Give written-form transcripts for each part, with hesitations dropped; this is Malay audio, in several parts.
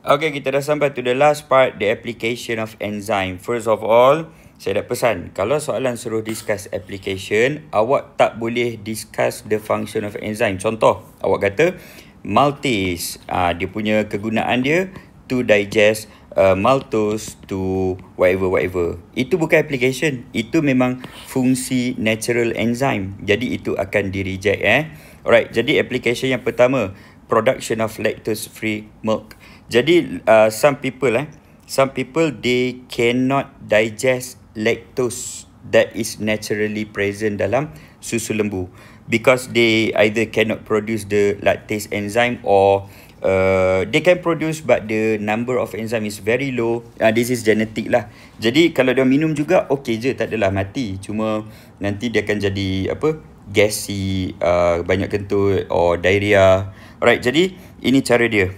Okay, kita dah sampai to the last part, the application of enzyme. First of all, saya dah pesan, kalau soalan suruh discuss application, awak tak boleh discuss the function of enzyme. Contoh, awak kata maltase, dia punya kegunaan dia to digest maltose to whatever. Itu bukan application, itu memang fungsi natural enzyme. Jadi itu akan di reject Alright, jadi application yang pertama, production of lactose free milk. Jadi some people they cannot digest lactose that is naturally present dalam susu lembu because they either cannot produce the lactase enzyme or they can produce but the number of enzyme is very low. This is genetic lah. Jadi kalau dia minum juga okey je, tak adalah mati. Cuma nanti dia akan jadi gassy, banyak kentut or diarrhea. Alright, jadi ini cara dia.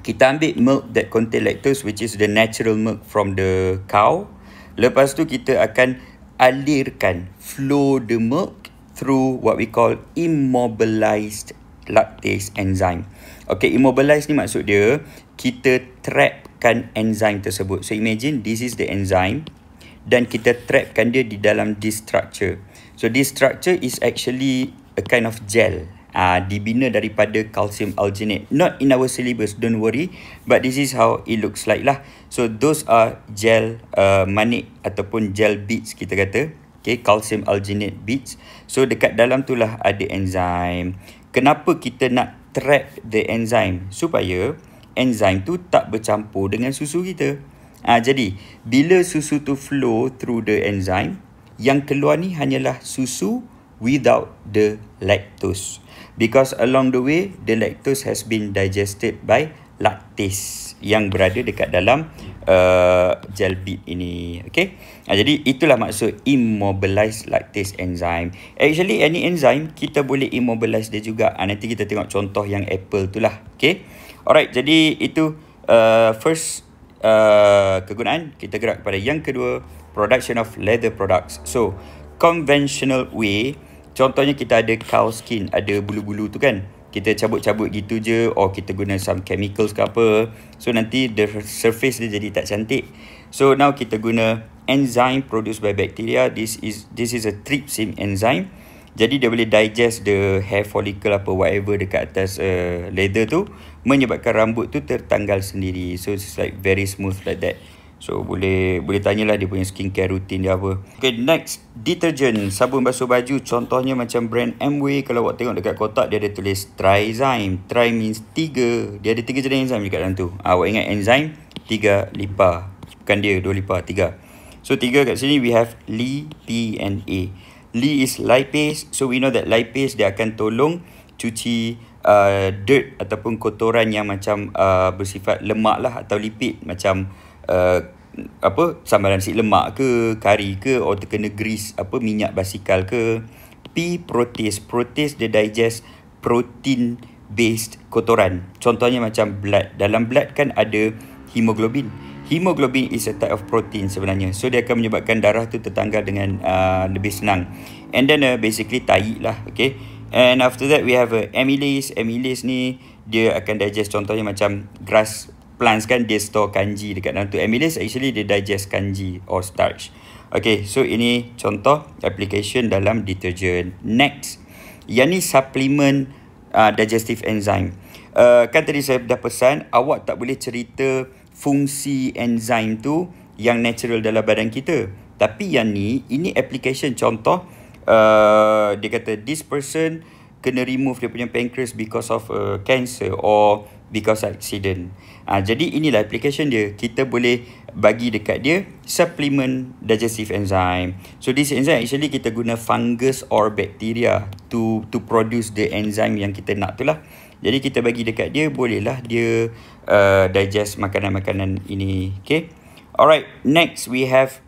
Kita ambil milk that contain lactose, which is the natural milk from the cow. Lepas tu kita akan alirkan, flow the milk through what we call immobilized lactase enzyme. Okay, immobilized ni maksud dia, kita trapkan enzyme tersebut. So imagine this is the enzyme dan kita trapkan dia di dalam this structure. So this structure is actually a kind of gel. Dibina daripada calcium alginate. Not in our syllabus, don't worry. But this is how it looks like lah. So those are gel manik ataupun gel beads kita kata. Okay, calcium alginate beads. So dekat dalam tu lah ada enzyme. Kenapa kita nak trap the enzyme? Supaya enzyme tu tak bercampur dengan susu kita. Jadi bila susu tu flow through the enzyme, yang keluar ni hanyalah susu without the lactose. Because along the way, the lactose has been digested by lactase yang berada dekat dalam gel bead ini. Okay? Jadi itulah maksud immobilized lactase enzyme. Actually, any enzyme, kita boleh immobilize dia juga. Nanti kita tengok contoh yang apple tu lah. Okay? Alright, jadi itu first kegunaan. Kita gerak kepada yang kedua, production of leather products. So, conventional way, contohnya kita ada cow skin, ada bulu-bulu tu kan. Kita cabut-cabut gitu je or kita guna some chemicals ke apa. So nanti the surface dia jadi tak cantik. So now kita guna enzyme produced by bacteria. This is a trypsin enzyme. Jadi dia boleh digest the hair follicle apa whatever dekat atas leather tu, menyebabkan rambut tu tertanggal sendiri. So it's like very smooth like that. So boleh tanyalah dia punya skincare routine dia apa. Okay, next, detergent, sabun basuh baju. Contohnya macam brand Amway. Kalau awak tengok dekat kotak, dia ada tulis trizyme. Tri means 3. Dia ada 3 jenis enzyme dekat dalam tu. Awak ingat enzyme 3 lipa. Bukan dia 2 lipa, 3. So 3 kat sini we have Li, P and A. Li is lipase. So we know that lipase dia akan tolong cuci dirt ataupun kotoran yang macam bersifat lemak lah atau lipid, macam sambaran nasi lemak ke, kari ke, atau terkena grease, minyak basikal ke. P, protease. Protease dia digest protein based kotoran. Contohnya macam blood. Dalam blood kan ada hemoglobin. Hemoglobin is a type of protein sebenarnya. So dia akan menyebabkan darah tu tertanggal dengan lebih senang. And then basically tai lah. Okay. And after that we have amylase. Amylase ni dia akan digest, contohnya macam grass plants kan, dia store kanji dekat dalam tu. Amylase actually dia digest kanji or starch. Okay, so ini contoh application dalam detergent. Next, yang ni supplement digestive enzyme. Kan tadi saya dah pesan, awak tak boleh cerita fungsi enzyme tu yang natural dalam badan kita. Tapi yang ni, ini application contoh. Dia kata this person kena remove dia punya pancreas because of cancer or because accident. Jadi inilah application dia. Kita boleh bagi dekat dia supplement digestive enzyme. So this enzyme actually kita guna fungus or bacteria to produce the enzyme yang kita nak tu lah. Jadi kita bagi dekat dia, bolehlah dia digest makanan-makanan ini. Okay. Alright, next we have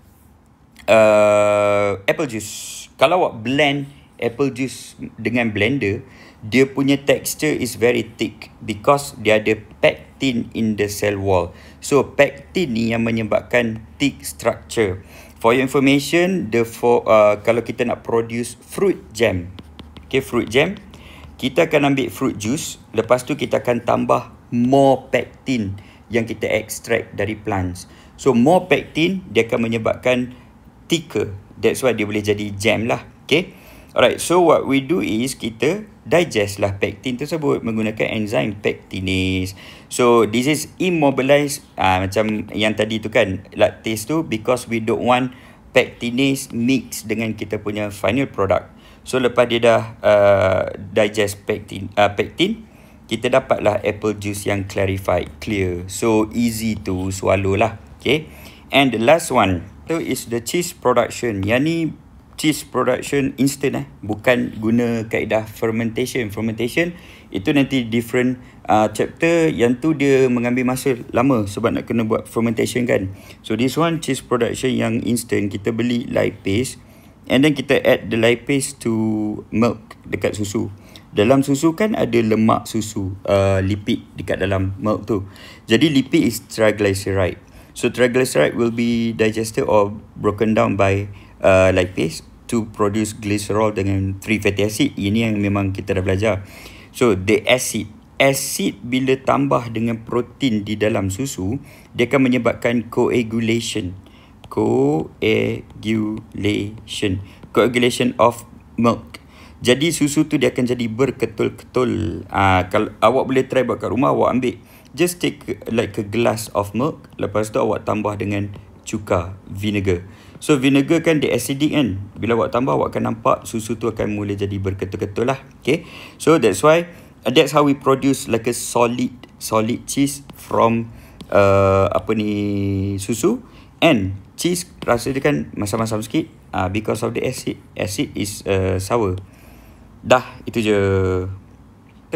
apple juice. Kalau awak blend apple juice dengan blender, dia punya texture is very thick because dia ada pectin in the cell wall. So pectin ni yang menyebabkan thick structure. For your information, kalau kita nak produce fruit jam, okay, fruit jam, kita akan ambil fruit juice, lepas tu kita akan tambah more pectin yang kita extract dari plants. So more pectin dia akan menyebabkan thicker. That's why dia boleh jadi jam lah. Okay. Alright, so what we do is kita digest lah pectin tersebut menggunakan enzim pectinase. So this is immobilized macam yang tadi tu kan, lactase tu, because we don't want pectinase mix dengan kita punya final product. So lepas dia dah digest pectin, kita dapatlah apple juice yang clarified, clear. So easy to swallow lah. Okay. And the last one tu is the cheese production. Yang ni cheese production instant bukan guna kaedah fermentation. Fermentation itu nanti different chapter, yang tu dia mengambil masa lama sebab nak kena buat fermentation kan. So this one cheese production yang instant, kita beli lipase and then kita add the lipase to milk dekat susu. Dalam susu kan ada lemak susu, lipid dekat dalam milk tu. Jadi lipid is triglyceride. So triglyceride will be digested or broken down by lipase to produce glycerol dengan free fatty acid. Ini yang memang kita dah belajar. So the acid bila tambah dengan protein di dalam susu, dia akan menyebabkan coagulation of milk. Jadi susu tu dia akan jadi berketul-ketul. Kalau awak boleh try buat kat rumah, awak ambil, just take like a glass of milk, lepas tu awak tambah dengan cuka, vinegar. So vinegar kan dia acidic kan. Bila awak tambah, awak akan nampak susu tu akan mula jadi berketul-ketul lah. Okay. So that's how we produce like a solid cheese from susu. And cheese rasa dia kan masam-masam sikit because of the acid. Acid is sour. Dah, itu je.